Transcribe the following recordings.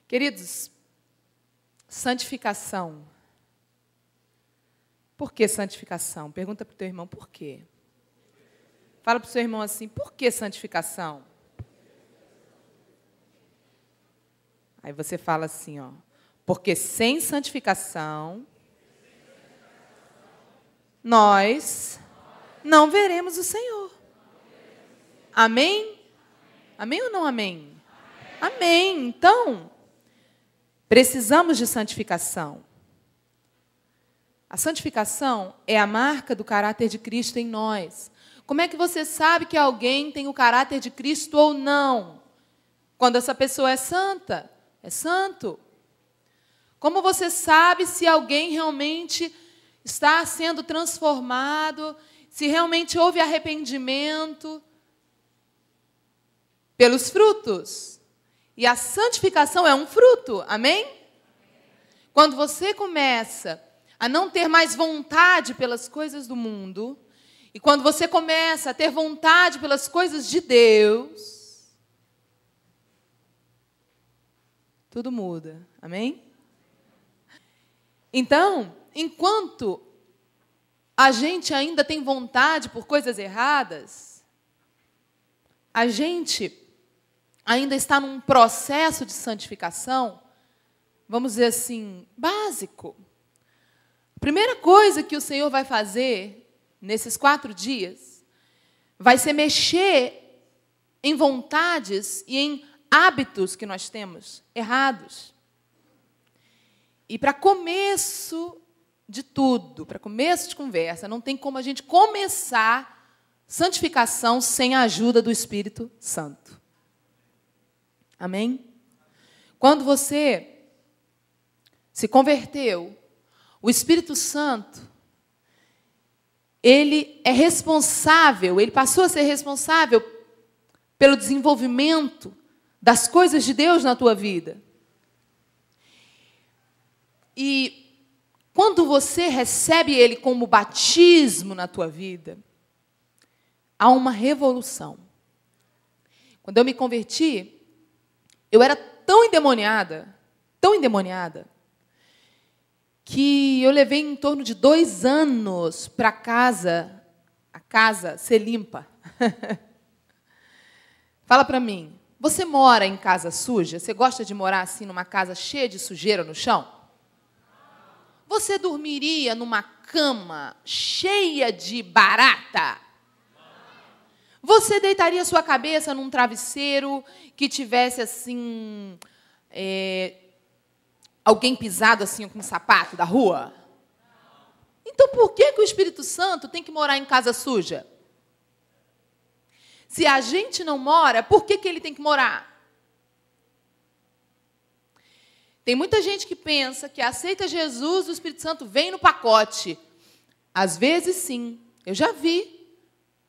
Queridos, santificação. Por que santificação? Pergunta para o teu irmão, por quê? Fala para o seu irmão assim, por que santificação? Aí você fala assim, ó, porque sem santificação, nós não veremos o Senhor. Amém? Amém ou não amém? Amém. Então, precisamos de santificação. A santificação é a marca do caráter de Cristo em nós. Como é que você sabe que alguém tem o caráter de Cristo ou não? Quando essa pessoa é santa, é santo. Como você sabe se alguém realmente está sendo transformado, se realmente houve arrependimento? Pelos frutos. E a santificação é um fruto, amém? Quando você começa a não ter mais vontade pelas coisas do mundo, e quando você começa a ter vontade pelas coisas de Deus, tudo muda, amém? Então, enquanto a gente ainda tem vontade por coisas erradas, a gente ainda está num processo de santificação, vamos dizer assim, básico. A primeira coisa que o Senhor vai fazer nesses 4 dias vai ser mexer em vontades e em hábitos que nós temos errados. E para começo de tudo, para começo de conversa, não tem como a gente começar santificação sem a ajuda do Espírito Santo. Amém? Quando você se converteu, o Espírito Santo, ele é responsável, ele passou a ser responsável pelo desenvolvimento das coisas de Deus na tua vida. E quando você recebe ele como batismo na tua vida, há uma revolução. Quando eu me converti, eu era tão endemoniada, que eu levei em torno de 2 anos para a casa ser limpa. Fala para mim, você mora em casa suja? Você gosta de morar assim numa casa cheia de sujeira no chão? Você dormiria numa cama cheia de barata? Você deitaria sua cabeça num travesseiro que tivesse assim, alguém pisado assim com um sapato da rua? Então por que o Espírito Santo tem que morar em casa suja? Se a gente não mora, por que ele tem que morar? Tem muita gente que pensa que aceita Jesus, o Espírito Santo vem no pacote. Às vezes sim, eu já vi.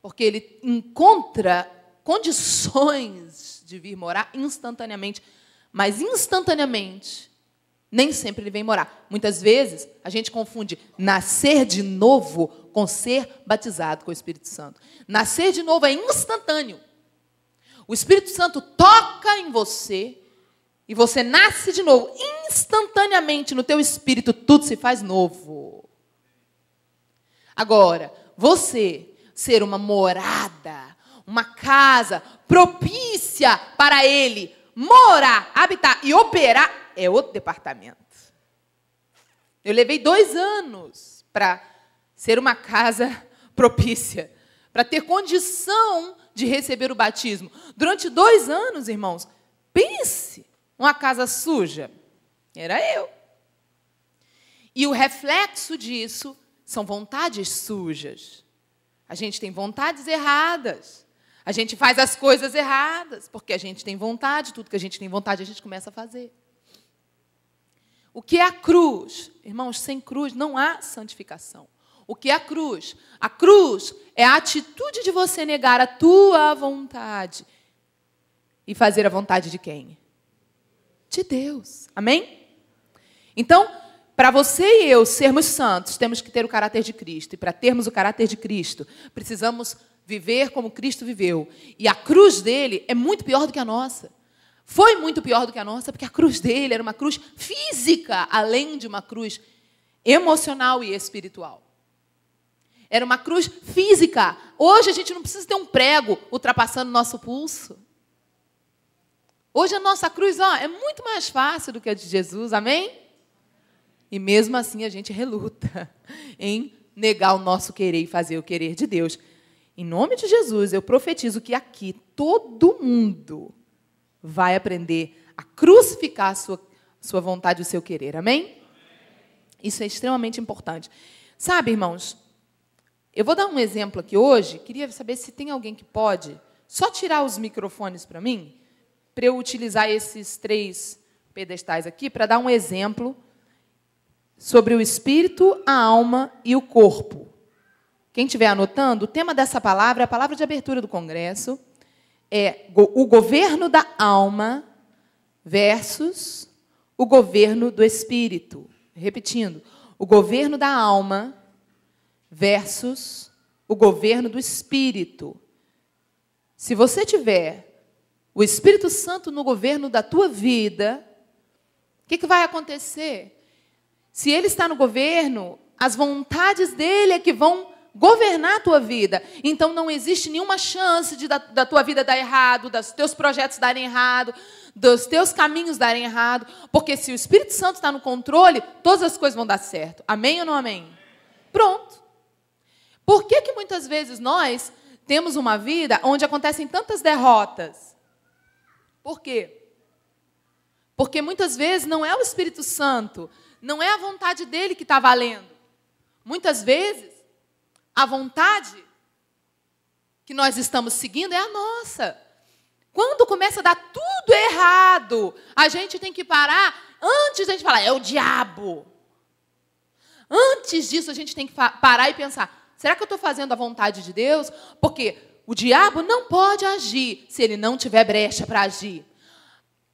Porque ele encontra condições de vir morar instantaneamente. Mas instantaneamente, nem sempre ele vem morar. Muitas vezes, a gente confunde nascer de novo com ser batizado com o Espírito Santo. Nascer de novo é instantâneo. O Espírito Santo toca em você e você nasce de novo. Instantaneamente, no teu espírito, tudo se faz novo. Agora, você ser uma morada, uma casa propícia para ele morar, habitar e operar, é outro departamento. Eu levei 2 anos para ser uma casa propícia, para ter condição de receber o batismo. Durante 2 anos, irmãos, pense, uma casa suja, era eu. E o reflexo disso são vontades sujas. A gente tem vontades erradas. A gente faz as coisas erradas, porque a gente tem vontade, tudo que a gente tem vontade, a gente começa a fazer. O que é a cruz? Irmãos, sem cruz não há santificação. O que é a cruz? A cruz é a atitude de você negar a tua vontade e fazer a vontade de quem? De Deus. Amém? Então, para você e eu sermos santos, temos que ter o caráter de Cristo. E para termos o caráter de Cristo, precisamos viver como Cristo viveu. E a cruz dele é muito pior do que a nossa. foi muito pior do que a nossa, porque a cruz dele era uma cruz física, além de uma cruz emocional e espiritual. Era uma cruz física. Hoje a gente não precisa ter um prego ultrapassando o nosso pulso. Hoje a nossa cruz é muito mais fácil do que a de Jesus, amém? E mesmo assim a gente reluta em negar o nosso querer e fazer o querer de Deus. Em nome de Jesus, eu profetizo que aqui todo mundo vai aprender a crucificar a sua vontade e o seu querer, amém? Isso é extremamente importante. Sabe, irmãos, eu vou dar um exemplo aqui hoje. Queria saber se tem alguém que pode só tirar os microfones para mim, para eu utilizar esses 3 pedestais aqui, para dar um exemplo sobre o espírito, a alma e o corpo. Quem estiver anotando, o tema dessa palavra, a palavra de abertura do congresso, é o governo da alma versus o governo do espírito. Repetindo, o governo da alma versus o governo do espírito. Se você tiver o Espírito Santo no governo da tua vida, o que vai acontecer? Se ele está no governo, as vontades dele é que vão governar a tua vida. Então, não existe nenhuma chance da tua vida dar errado, dos teus projetos darem errado, dos teus caminhos darem errado. Porque se o Espírito Santo está no controle, todas as coisas vão dar certo. Amém ou não amém? Pronto. Por que muitas vezes nós temos uma vida onde acontecem tantas derrotas? Por quê? Porque muitas vezes não é o Espírito Santo, não é a vontade dele que está valendo. Muitas vezes, a vontade que nós estamos seguindo é a nossa. Quando começa a dar tudo errado, a gente tem que parar antes de a gente falar, é o diabo. Antes disso, a gente tem que parar e pensar, será que eu estou fazendo a vontade de Deus? Porque o diabo não pode agir se ele não tiver brecha para agir.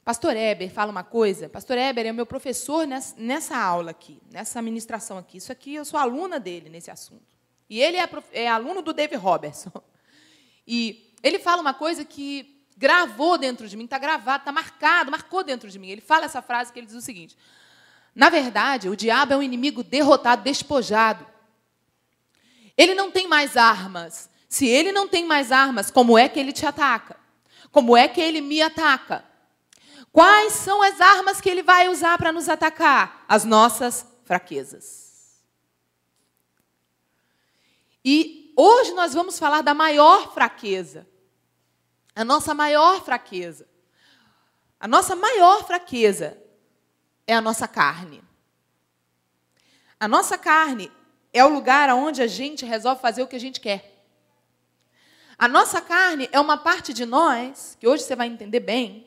Pastor Heber fala uma coisa. Pastor Heber é o meu professor nessa aula aqui, nessa ministração aqui. Isso aqui, eu sou aluna dele nesse assunto. E ele é aluno do Dave Robertson. E ele fala uma coisa que gravou dentro de mim, está gravado, está marcado, marcou dentro de mim. Ele fala essa frase que ele diz o seguinte, na verdade, o diabo é um inimigo derrotado, despojado. Ele não tem mais armas. Se ele não tem mais armas, como é que ele te ataca? Como é que ele me ataca? Quais são as armas que ele vai usar para nos atacar? As nossas fraquezas. E hoje nós vamos falar da maior fraqueza. A nossa maior fraqueza. A nossa maior fraqueza é a nossa carne. A nossa carne é o lugar onde a gente resolve fazer o que a gente quer. A nossa carne é uma parte de nós, que hoje você vai entender bem,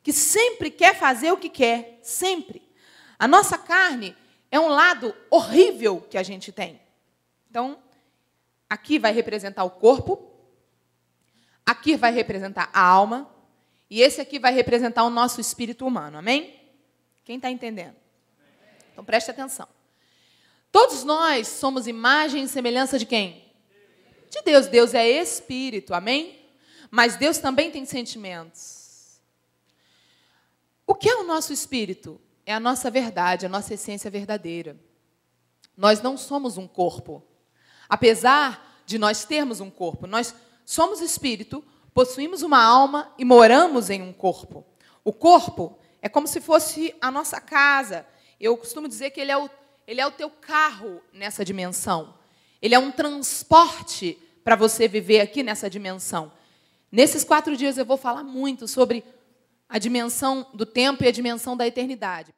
que sempre quer fazer o que quer, sempre. A nossa carne é um lado horrível que a gente tem. Então, aqui vai representar o corpo, aqui vai representar a alma, e esse aqui vai representar o nosso espírito humano, amém? Quem está entendendo? Então, preste atenção. Todos nós somos imagem e semelhança de quem? De Deus. Deus é espírito, amém? Mas Deus também tem sentimentos. O que é o nosso espírito? É a nossa verdade, a nossa essência verdadeira. Nós não somos um corpo. Apesar de nós termos um corpo, nós somos espírito, possuímos uma alma e moramos em um corpo. O corpo é como se fosse a nossa casa. Eu costumo dizer que ele é o teu carro nessa dimensão. Ele é um transporte para você viver aqui nessa dimensão. Nesses 4 dias eu vou falar muito sobre a dimensão do tempo e a dimensão da eternidade.